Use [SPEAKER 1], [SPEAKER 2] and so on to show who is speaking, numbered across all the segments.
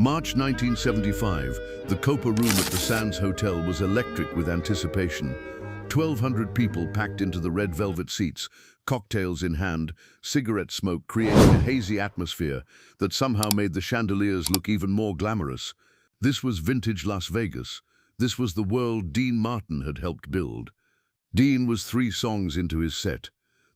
[SPEAKER 1] March 1975, the Copa Room at the Sands Hotel was electric with anticipation. 1,200 people packed into the red velvet seats, cocktails in hand, cigarette smoke creating a hazy atmosphere that somehow made the chandeliers look even more glamorous. This was vintage Las Vegas. This was the world Dean Martin had helped build. Dean was 3 songs into his set.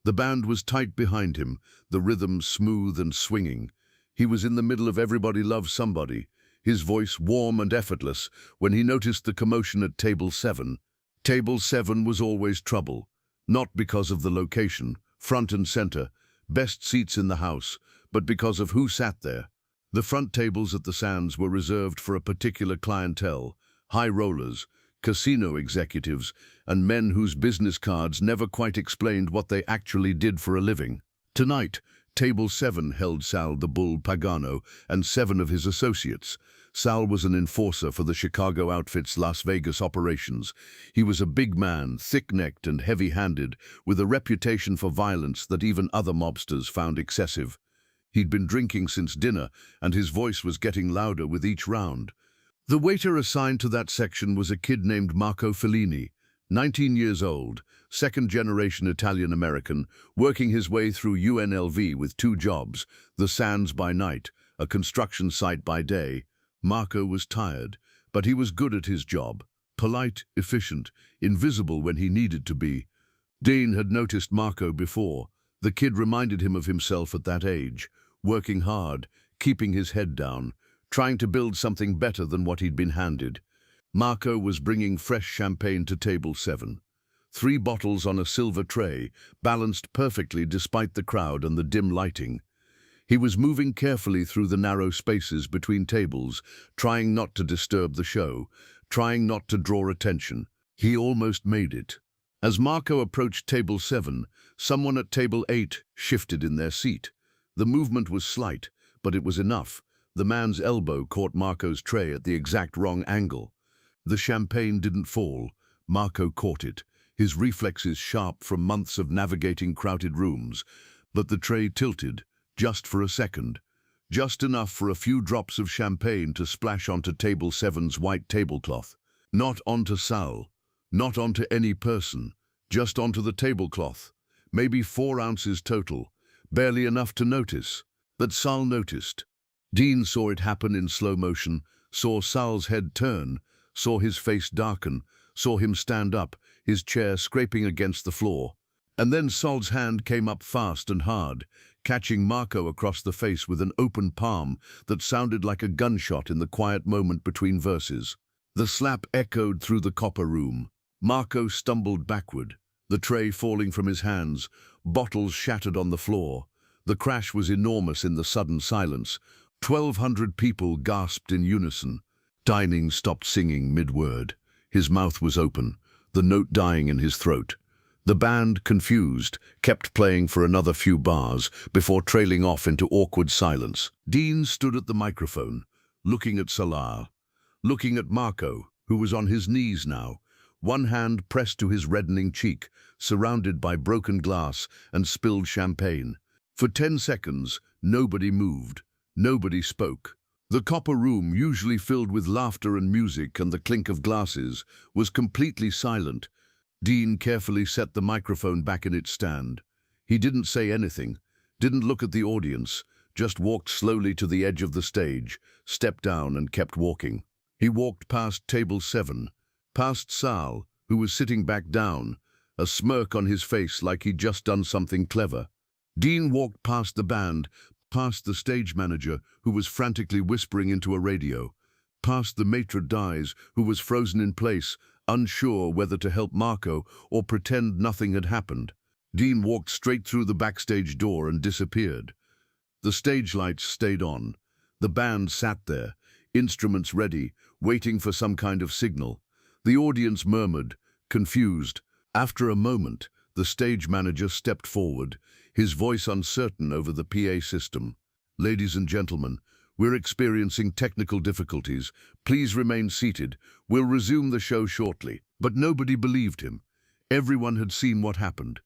[SPEAKER 1] The band was tight behind him, the rhythm smooth and swinging. He was in the middle of Everybody Loves Somebody, his voice warm and effortless, when he noticed the commotion at Table 7. Table 7 was always trouble, not because of the location, front and center, best seats in the house, but because of who sat there. The front tables at the Sands were reserved for a particular clientele, high rollers, casino executives, and men whose business cards never quite explained what they actually did for a living. Tonight, Table 7 held Sal the Bull Pagano and 7 of his associates. Sal was an enforcer for the Chicago outfit's Las Vegas operations. He was a big man, thick-necked and heavy-handed, with a reputation for violence that even other mobsters found excessive. He'd been drinking since dinner, and his voice was getting louder with each round. The waiter assigned to that section was a kid named Marco Fellini, 19 years old, second-generation Italian-American, working his way through UNLV with 2 jobs, the Sands by night, a construction site by day. Marco was tired, but he was good at his job, polite, efficient, invisible when he needed to be. Dean had noticed Marco before. The kid reminded him of himself at that age, working hard, keeping his head down, trying to build something better than what he'd been handed. Marco was bringing fresh champagne to Table 7. 3 bottles on a silver tray, balanced perfectly despite the crowd and the dim lighting. He was moving carefully through the narrow spaces between tables, trying not to disturb the show, trying not to draw attention. He almost made it. As Marco approached Table 7, someone at Table 8 shifted in their seat. The movement was slight, but it was enough. The man's elbow caught Marco's tray at the exact wrong angle. The champagne didn't fall. Marco caught it, his reflexes sharp from months of navigating crowded rooms. But the tray tilted, just for a second, just enough for a few drops of champagne to splash onto Table 7's white tablecloth. Not onto Sal, not onto any person, just onto the tablecloth. Maybe 4 ounces total, barely enough to notice. But Sal noticed. Dean saw it happen in slow motion, saw Sal's head turn, saw his face darken, saw him stand up, his chair scraping against the floor. And then Sal's hand came up fast and hard, catching Marco across the face with an open palm that sounded like a gunshot in the quiet moment between verses. The slap echoed through the Copa Room. Marco stumbled backward, the tray falling from his hands, bottles shattered on the floor. The crash was enormous in the sudden silence. 1,200 people gasped in unison. Dining stopped singing mid-word. His mouth was open, the note dying in his throat. The band, confused, kept playing for another few bars before trailing off into awkward silence. Dean stood at the microphone, looking at Salah, looking at Marco, who was on his knees now, one hand pressed to his reddening cheek, surrounded by broken glass and spilled champagne. For 10 seconds, nobody moved, nobody spoke. The Copa Room, usually filled with laughter and music and the clink of glasses, was completely silent. Dean carefully set the microphone back in its stand. He didn't say anything, didn't look at the audience, just walked slowly to the edge of the stage, stepped down and kept walking. He walked past Table 7, past Sal, who was sitting back down, a smirk on his face like he'd just done something clever. Dean walked past the band, past the stage manager, who was frantically whispering into a radio, past the maitre d's, who was frozen in place, unsure whether to help Marco or pretend nothing had happened. Dean walked straight through the backstage door and disappeared. The stage lights stayed on. The band sat there, instruments ready, waiting for some kind of signal. The audience murmured, confused. After a moment, the stage manager stepped forward, his voice uncertain over the PA system. "Ladies and gentlemen, we're experiencing technical difficulties. Please remain seated. We'll resume the show shortly." But nobody believed him. Everyone had seen what happened.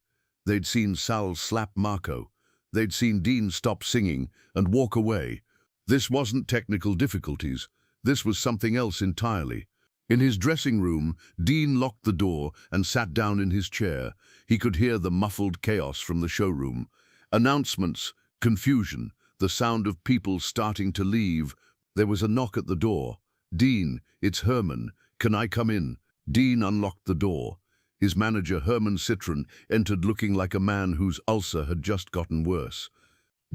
[SPEAKER 1] They'd seen Sal slap Marco. They'd seen Dean stop singing and walk away. This wasn't technical difficulties. This was something else entirely. In his dressing room, Dean locked the door and sat down in his chair. He could hear the muffled chaos from the showroom. Announcements, confusion, the sound of people starting to leave. There was a knock at the door. "Dean, it's Herman. Can I come in?" Dean unlocked the door. His manager, Herman Citron, entered looking like a man whose ulcer had just gotten worse.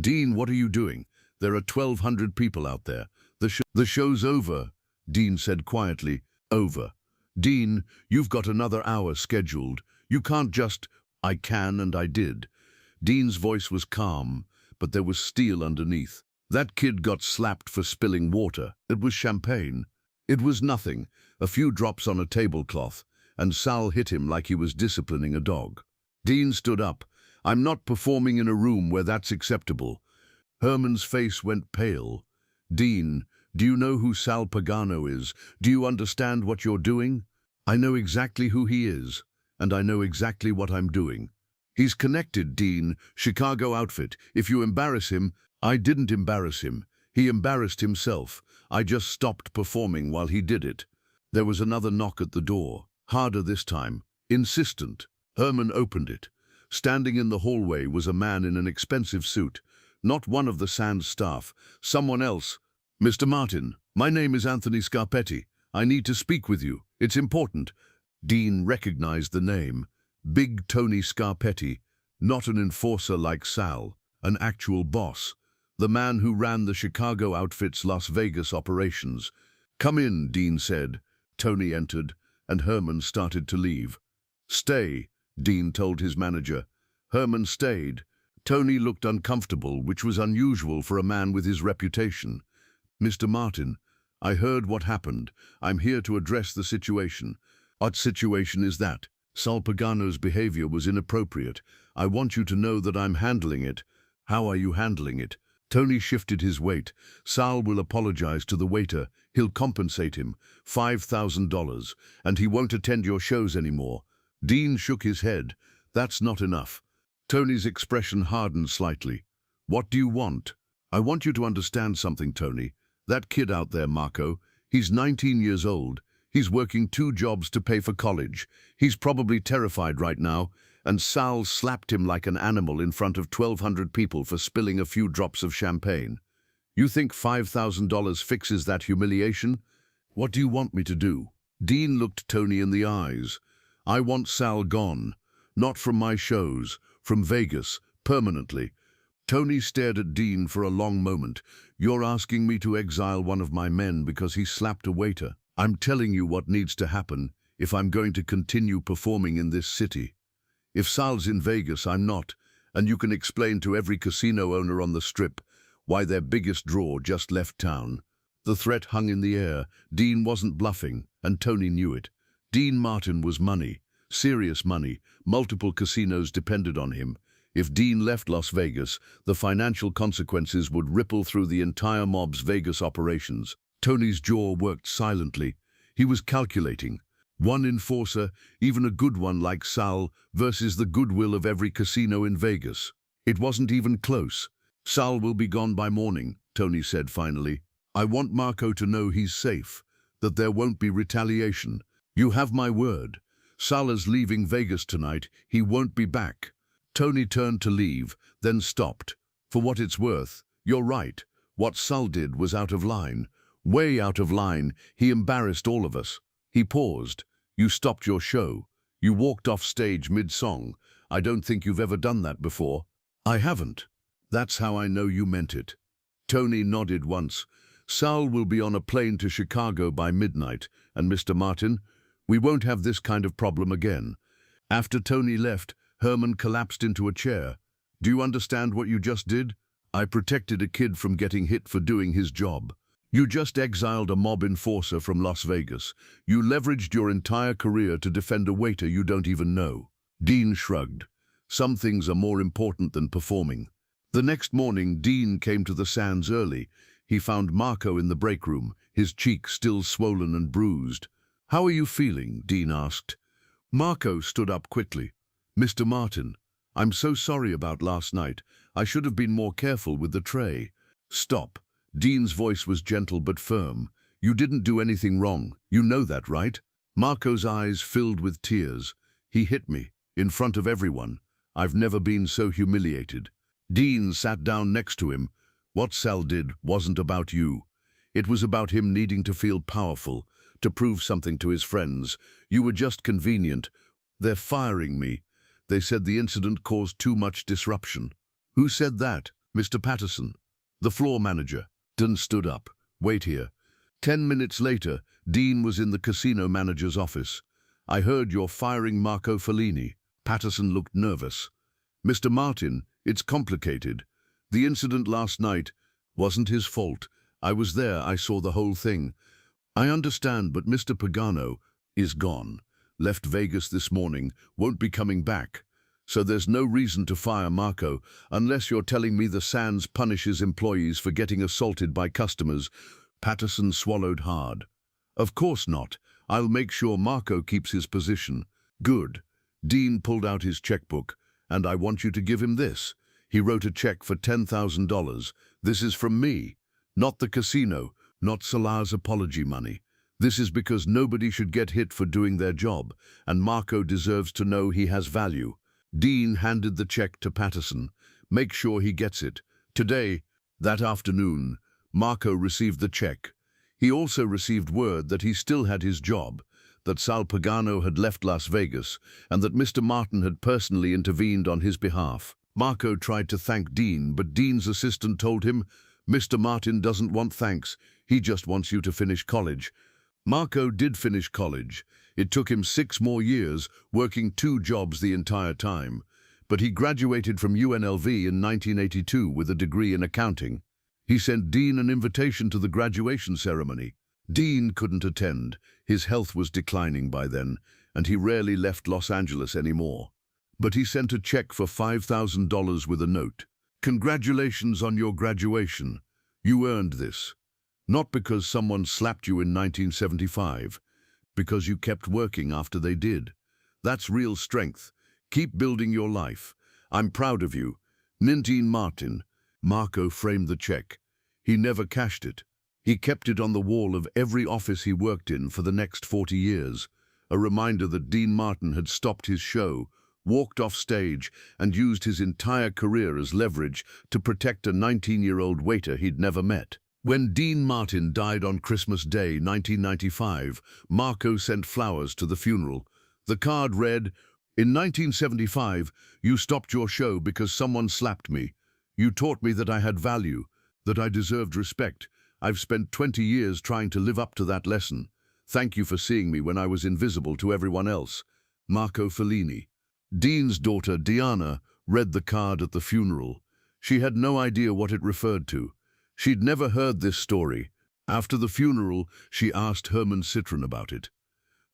[SPEAKER 1] "Dean, what are you doing? There are 1,200 people out there. The show's over," Dean said quietly. "Over. Dean, you've got another hour scheduled. You can't just—" "I can, and I did." Dean's voice was calm, but there was steel underneath. "That kid got slapped for spilling water. It was champagne. It was nothing, a few drops on a tablecloth, and Sal hit him like he was disciplining a dog." Dean stood up. "I'm not performing in a room where that's acceptable." Herman's face went pale. "Dean, do you know who Sal Pagano is? Do you understand what you're doing?" "I know exactly who he is, and I know exactly what I'm doing." "He's connected, Dean. Chicago outfit. If you embarrass him—" "I didn't embarrass him. He embarrassed himself. I just stopped performing while he did it." There was another knock at the door. Harder this time. Insistent. Herman opened it. Standing in the hallway was a man in an expensive suit. Not one of the Sands staff. Someone else. "Mr. Martin, my name is Anthony Scarpetti. I need to speak with you. It's important." Dean recognized the name. Big Tony Scarpetti. Not an enforcer like Sal. An actual boss. The man who ran the Chicago outfit's Las Vegas operations. "Come in," Dean said. Tony entered, and Herman started to leave. "Stay," Dean told his manager. Herman stayed. Tony looked uncomfortable, which was unusual for a man with his reputation. "Mr. Martin, I heard what happened. I'm here to address the situation." "What situation is that?" "Sal Pagano's behavior was inappropriate. I want you to know that I'm handling it." "How are you handling it?" Tony shifted his weight. "Sal will apologize to the waiter. He'll compensate him, $5,000, and he won't attend your shows anymore." Dean shook his head. "That's not enough." Tony's expression hardened slightly. "What do you want?" "I want you to understand something, Tony. That kid out there, Marco, he's 19 years old. He's working 2 jobs to pay for college. He's probably terrified right now, and Sal slapped him like an animal in front of 1,200 people for spilling a few drops of champagne. You think $5,000 fixes that humiliation? What do you want me to do?" Dean looked Tony in the eyes. "I want Sal gone. Not from my shows. From Vegas. Permanently." Tony stared at Dean for a long moment. "You're asking me to exile one of my men because he slapped a waiter. I'm telling you what needs to happen if I'm going to continue performing in this city. If Sal's in Vegas, I'm not, and you can explain to every casino owner on the Strip why their biggest draw just left town." The threat hung in the air. Dean wasn't bluffing, and Tony knew it. Dean Martin was money. Serious money. Multiple casinos depended on him. If Dean left Las Vegas, the financial consequences would ripple through the entire mob's Vegas operations. Tony's jaw worked silently. He was calculating. One enforcer, even a good one like Sal, versus the goodwill of every casino in Vegas. It wasn't even close. "Sal will be gone by morning," Tony said finally. "I want Marco to know he's safe, that there won't be retaliation. You have my word. Sal is leaving Vegas tonight. He won't be back." Tony turned to leave, then stopped. "For what it's worth, you're right. What Sal did was out of line. Way out of line. He embarrassed all of us." He paused. "You stopped your show. You walked off stage mid-song. I don't think you've ever done that before." "I haven't." "That's how I know you meant it." Tony nodded once. "Sal will be on a plane to Chicago by midnight, and Mr. Martin, we won't have this kind of problem again." After Tony left, Herman collapsed into a chair. "Do you understand what you just did? I protected a kid from getting hit for doing his job. You just exiled a mob enforcer from Las Vegas. You leveraged your entire career to defend a waiter you don't even know." Dean shrugged. "Some things are more important than performing." The next morning, Dean came to the Sands early. He found Marco in the break room, his cheek still swollen and bruised. "How are you feeling?" Dean asked. Marco stood up quickly. "Mr. Martin, I'm so sorry about last night. I should have been more careful with the tray." "Stop." Dean's voice was gentle but firm. You didn't do anything wrong. You know that, right? Marco's eyes filled with tears. He hit me, in front of everyone. I've never been so humiliated. Dean sat down next to him. What Sal did wasn't about you. It was about him needing to feel powerful, to prove something to his friends. You were just convenient. They're firing me. They said the incident caused too much disruption. Who said that? Mr. Patterson, the floor manager. Dean stood up. Wait here. 10 minutes later, Dean was in the casino manager's office. I heard you're firing Marco Fellini. Patterson looked nervous. Mr. Martin, it's complicated. The incident last night wasn't his fault. I was there, I saw the whole thing. I understand, but Mr. Pagano is gone. Left Vegas this morning, won't be coming back. So there's no reason to fire Marco, unless you're telling me the Sands punishes employees for getting assaulted by customers. Patterson swallowed hard. Of course not. I'll make sure Marco keeps his position. Good. Dean pulled out his checkbook. And I want you to give him this. He wrote a check for $10,000. This is from me. Not the casino, not Salar's apology money. This is because nobody should get hit for doing their job, and Marco deserves to know he has value. Dean handed the check to Patterson. Make sure he gets it. Today, that afternoon, Marco received the check. He also received word that he still had his job, that Sal Pagano had left Las Vegas, and that Mr. Martin had personally intervened on his behalf. Marco tried to thank Dean, but Dean's assistant told him, Mr. Martin doesn't want thanks, he just wants you to finish college. Marco did finish college. It took him 6 more years, working 2 jobs the entire time. But he graduated from UNLV in 1982 with a degree in accounting. He sent Dean an invitation to the graduation ceremony. Dean couldn't attend. His health was declining by then, and he rarely left Los Angeles anymore. But he sent a check for $5,000 with a note. Congratulations on your graduation. You earned this. Not because someone slapped you in 1975, because you kept working after they did. That's real strength. Keep building your life. I'm proud of you. Dean Martin. Marco framed the check. He never cashed it. He kept it on the wall of every office he worked in for the next 40 years, a reminder that Dean Martin had stopped his show, walked off stage, and used his entire career as leverage to protect a 19-year-old waiter he'd never met. When Dean Martin died on Christmas Day, 1995, Marco sent flowers to the funeral. The card read, In 1975, you stopped your show because someone slapped me. You taught me that I had value, that I deserved respect. I've spent 20 years trying to live up to that lesson. Thank you for seeing me when I was invisible to everyone else. Marco Fellini. Dean's daughter, Diana, read the card at the funeral. She had no idea what it referred to. She'd never heard this story. After the funeral, she asked Herman Citron about it.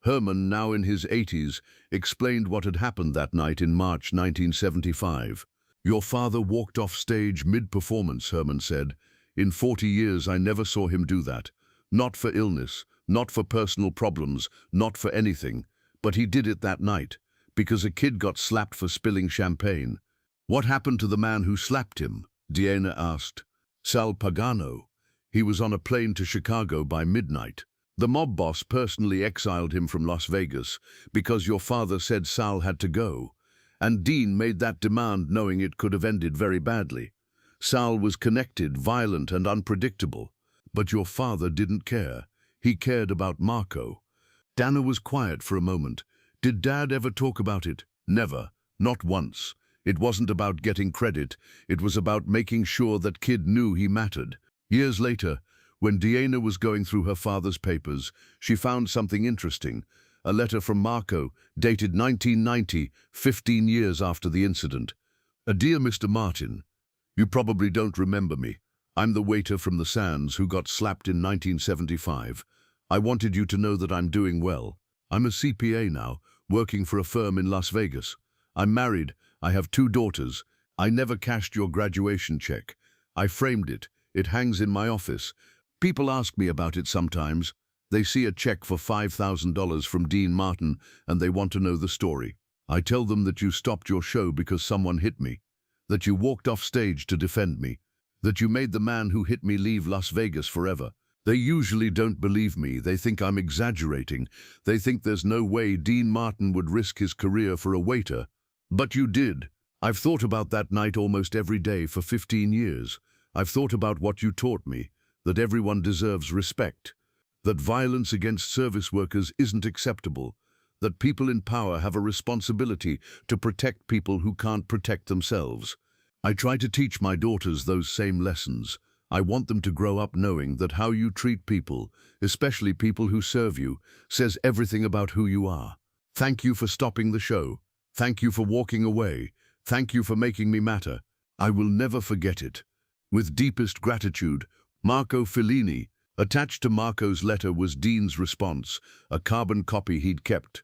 [SPEAKER 1] Herman, now in his 80s, explained what had happened that night in March 1975. Your father walked off stage mid-performance, Herman said. In 40 years, I never saw him do that. Not for illness, not for personal problems, not for anything. But he did it that night, because a kid got slapped for spilling champagne. What happened to the man who slapped him? Diana asked. Sal Pagano. He was on a plane to Chicago by midnight. The mob boss personally exiled him from Las Vegas because your father said Sal had to go. And Dean made that demand knowing it could have ended very badly. Sal was connected, violent, and unpredictable. But your father didn't care. He cared about Marco. Dana was quiet for a moment. Did Dad ever talk about it? Never. Not once. It wasn't about getting credit. It was about making sure that kid knew he mattered. Years later, when Diana was going through her father's papers, she found something interesting. A letter from Marco, dated 1990, 15 years after the incident. Dear Mr. Martin, you probably don't remember me. I'm the waiter from the Sands who got slapped in 1975. I wanted you to know that I'm doing well. I'm a CPA now, working for a firm in Las Vegas. I'm married. I have 2 daughters. I never cashed your graduation check. I framed it. It hangs in my office. People ask me about it sometimes. They see a check for $5,000 from Dean Martin and they want to know the story. I tell them that you stopped your show because someone hit me, that you walked off stage to defend me, that you made the man who hit me leave Las Vegas forever. They usually don't believe me. They think I'm exaggerating. They think there's no way Dean Martin would risk his career for a waiter. But you did. I've thought about that night almost every day for 15 years. I've thought about what you taught me, that everyone deserves respect, that violence against service workers isn't acceptable, that people in power have a responsibility to protect people who can't protect themselves. I try to teach my daughters those same lessons. I want them to grow up knowing that how you treat people, especially people who serve you, says everything about who you are. Thank you for stopping the show. Thank you for walking away. Thank you for making me matter. I will never forget it. With deepest gratitude, Marco Fellini. Attached to Marco's letter was Dean's response, a carbon copy he'd kept.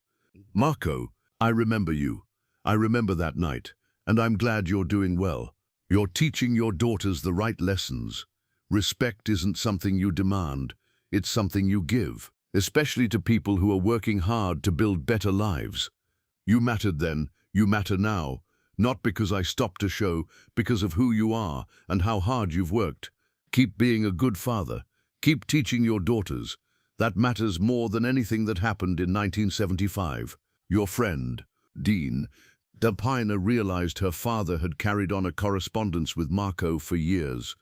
[SPEAKER 1] Marco, I remember you. I remember that night, and I'm glad you're doing well. You're teaching your daughters the right lessons. Respect isn't something you demand, it's something you give, especially to people who are working hard to build better lives. You mattered then, you matter now, not because I stopped a show, because of who you are and how hard you've worked. Keep being a good father. Keep teaching your daughters. That matters more than anything that happened in 1975. Your friend, Dean, Delpina realized her father had carried on a correspondence with Marco for years.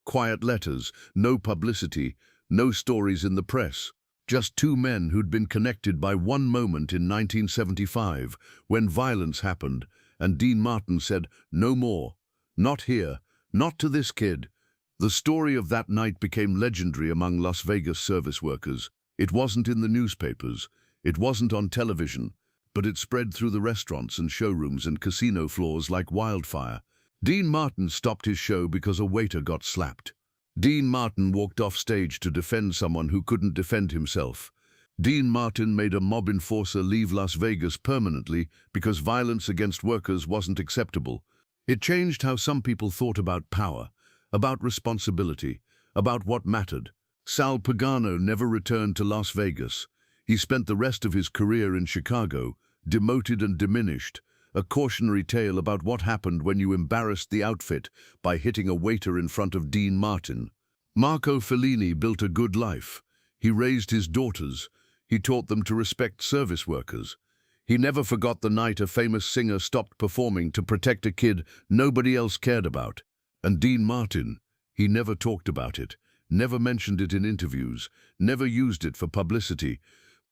[SPEAKER 1] Quiet letters, no publicity, no stories in the press. Just two men who'd been connected by one moment in 1975, when violence happened, and Dean Martin said, "No more. Not here. Not to this kid." The story of that night became legendary among Las Vegas service workers. It wasn't in the newspapers. It wasn't on television. But it spread through the restaurants and showrooms and casino floors like wildfire. Dean Martin stopped his show because a waiter got slapped. Dean Martin walked off stage to defend someone who couldn't defend himself. Dean Martin made a mob enforcer leave Las Vegas permanently because violence against workers wasn't acceptable. It changed how some people thought about power, about responsibility, about what mattered. Sal Pagano never returned to Las Vegas. He spent the rest of his career in Chicago, demoted and diminished, a cautionary tale about what happened when you embarrassed the outfit by hitting a waiter in front of Dean Martin. Marco Fellini built a good life. He raised his daughters. He taught them to respect service workers. He never forgot the night a famous singer stopped performing to protect a kid nobody else cared about. And Dean Martin, he never talked about it, never mentioned it in interviews, never used it for publicity,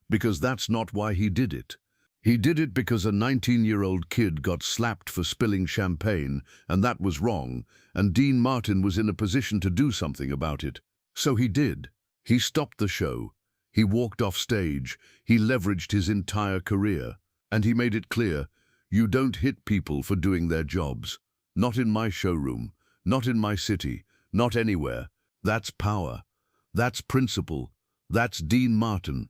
[SPEAKER 1] because that's not why he did it. He did it because a 19-year-old kid got slapped for spilling champagne, and that was wrong, and Dean Martin was in a position to do something about it. So he did. He stopped the show. He walked off stage. He leveraged his entire career. And he made it clear, you don't hit people for doing their jobs. Not in my showroom. Not in my city. Not anywhere. That's power. That's principle. That's Dean Martin.